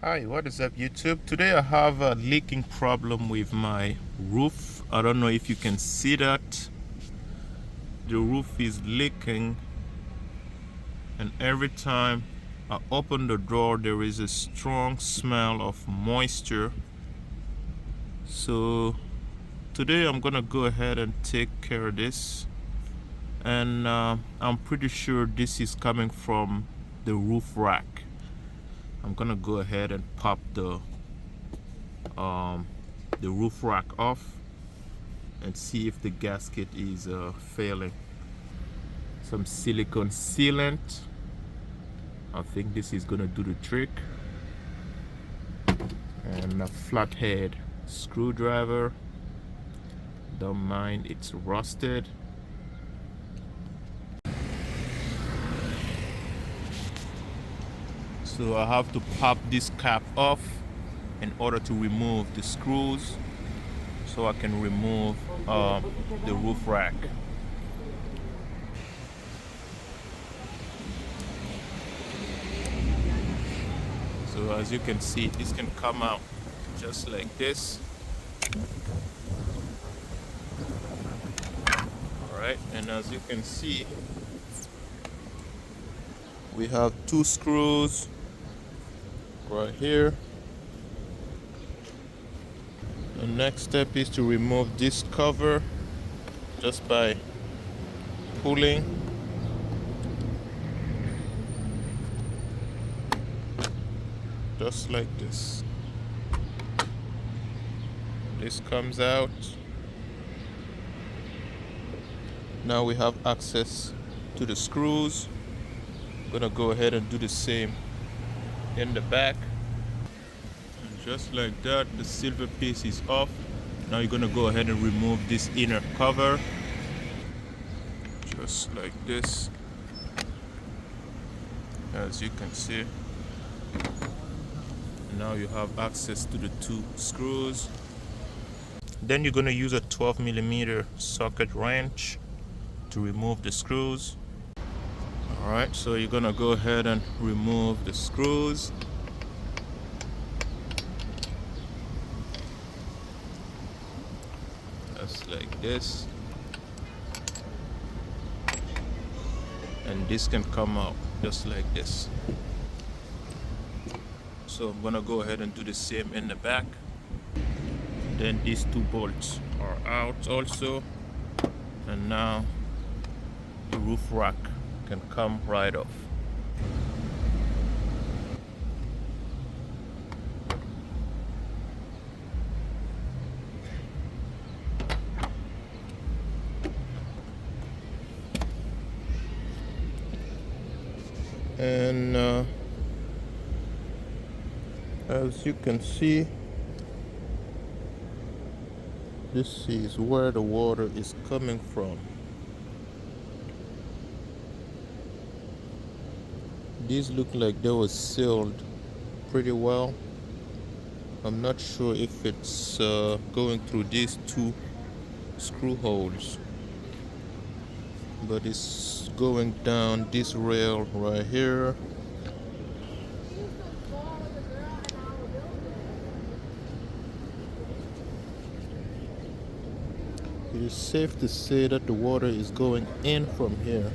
Hi, what is up YouTube? Today I have a leaking problem with my roof. I don't know if you can see that. The roof is leaking, and every time I open the door there is a strong smell of moisture. So today I'm gonna go ahead and take care of this, and I'm pretty sure this is coming from the roof rack. I'm gonna go ahead and pop the roof rack off and see if the gasket is failing. Some silicone sealant. I think this is gonna do the trick. And a flathead screwdriver. Don't mind it's rusted. So I have to pop this cap off in order to remove the screws, so I can remove the roof rack. So as you can see, this can come out just like this. Alright, and as you can see, we have two screws right here. The next step is to remove this cover just by pulling. Just like this. This comes out. Now we have access to the screws. I'm gonna go ahead and do the same in the back. And just like that, the silver piece is off. Now you're gonna go ahead and remove this inner cover. Just like this. As you can see. Now you have access to the two screws. Then you're going to use a 12mm socket wrench to remove the screws. Alright, so you're going to go ahead and remove the screws. Just like this. And this can come out just like this. So I'm gonna go ahead and do the same in the back. Then these two bolts are out also. And now the roof rack can come right off. And as you can see, this is where the water is coming from. These look like they were sealed pretty well. I'm not sure if it's going through these two screw holes, but it's going down this rail right here. It is safe to say that the water is going in from here.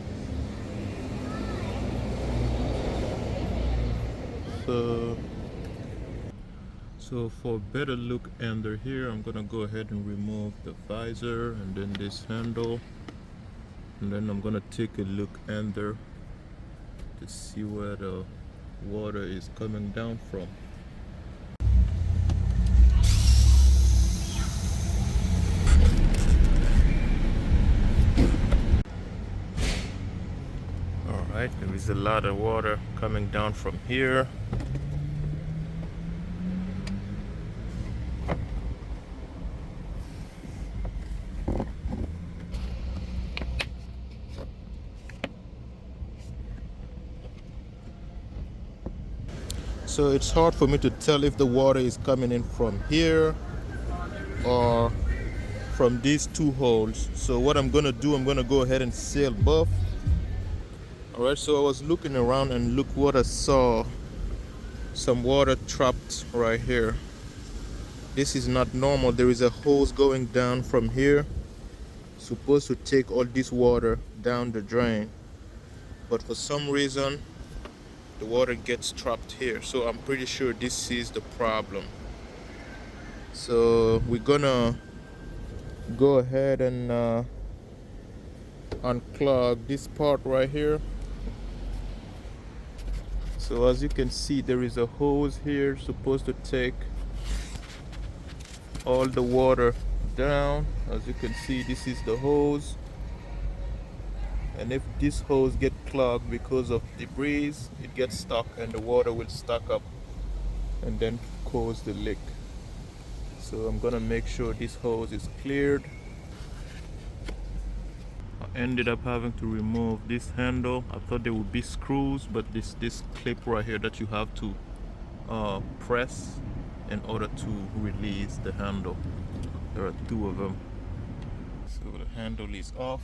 So for a better look under here, I'm gonna go ahead and remove the visor and then this handle, and then I'm gonna take a look under to see where the water is coming down from. Alright, there is a lot of water coming down from here. So it's hard for me to tell if the water is coming in from here or from these two holes. So what I'm gonna do, I'm gonna go ahead and seal both. Alright, so I was looking around and look what I saw. some water trapped right here. This is not normal. There is a hose going down from here, supposed to take all this water down the drain, but for some reason the water gets trapped here. So I'm pretty sure this is the problem. So we're gonna go ahead and unclog this part right here. So as you can see, there is a hose here supposed to take all the water down. As you can see, this is the hose, and if this hose get clogged because of debris, it gets stuck and the water will stack up and then cause the leak. So I'm gonna make sure this hose is cleared. I ended up having to remove this handle. I thought there would be screws, but this clip right here that you have to press in order to release the handle. There are two of them. So the handle is off,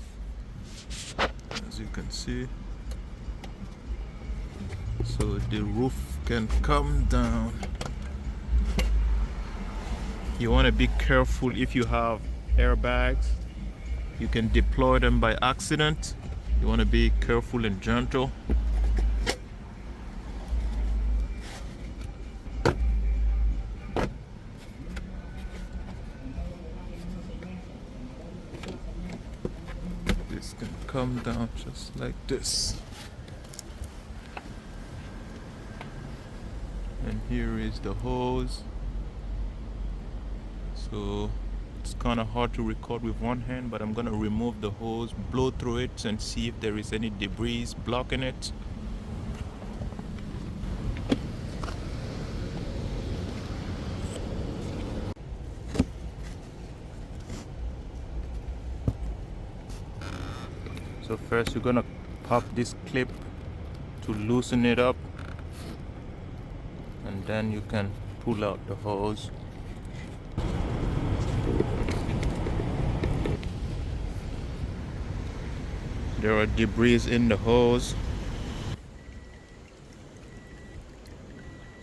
as you can see. So the roof can come down. You want to be careful if you have airbags. You can deploy them by accident. You want to be careful and gentle. This can come down just like this. And here is the hose. So it's kind of hard to record with one hand, but I'm gonna remove the hose, blow through it, and see if there is any debris blocking it. So first you're gonna pop this clip to loosen it up, and then you can pull out the hose. There are debris in the hose.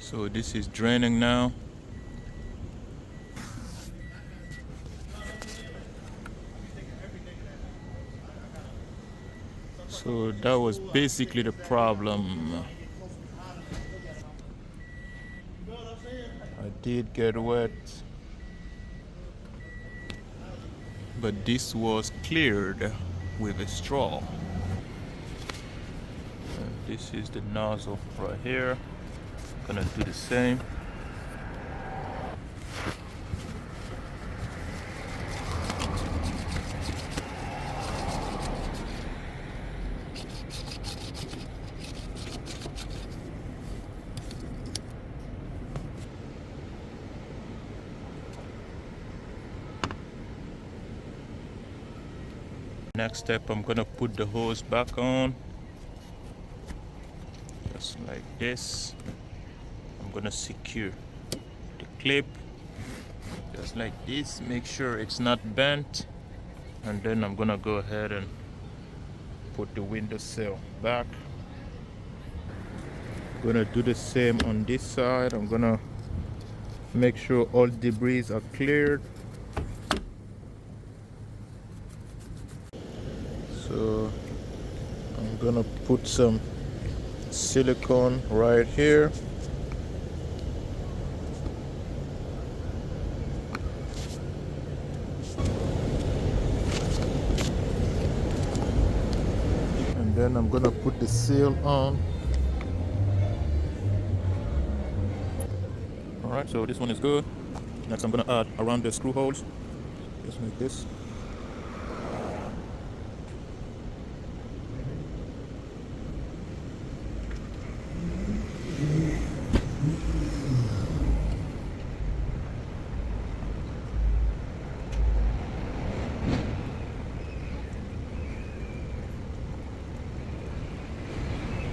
So this is draining now. So that was basically the problem. I did get wet, but this was cleared with a straw. And this is the nozzle right here. Gonna do the same. Next step, I'm gonna put the hose back on, just like this. I'm gonna secure the clip just like this, make sure it's not bent, and then I'm gonna go ahead and put the windowsill back. I'm gonna do the same on this side. I'm gonna make sure all debris are cleared. So I'm gonna put some silicone right here. And then I'm gonna put the seal on. Alright, so this one is good. Next I'm gonna add around the screw holes, just like this.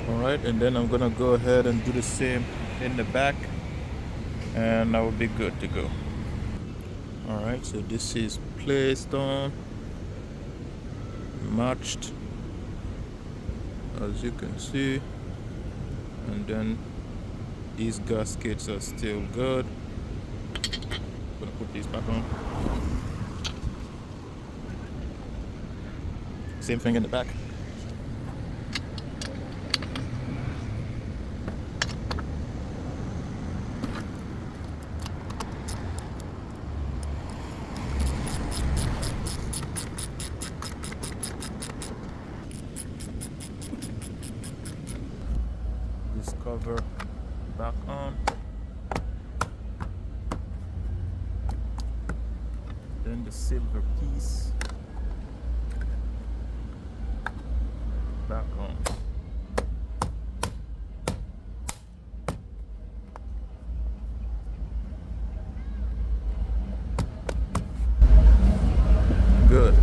Alright, and then I'm gonna go ahead and do the same in the back, and I will be good to go. Alright, so this is placed on, matched, as you can see, and then These gaskets are still good. Gonna put these back on. Same thing in the back. This cover back on. Then the silver piece back on. Good.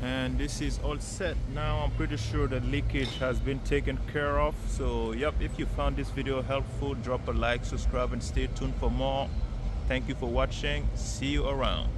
And this is all set now. I'm pretty sure the leakage has been taken care of. So yep, if you found this video helpful, drop a like, subscribe, and stay tuned for more. Thank you for watching. See you around.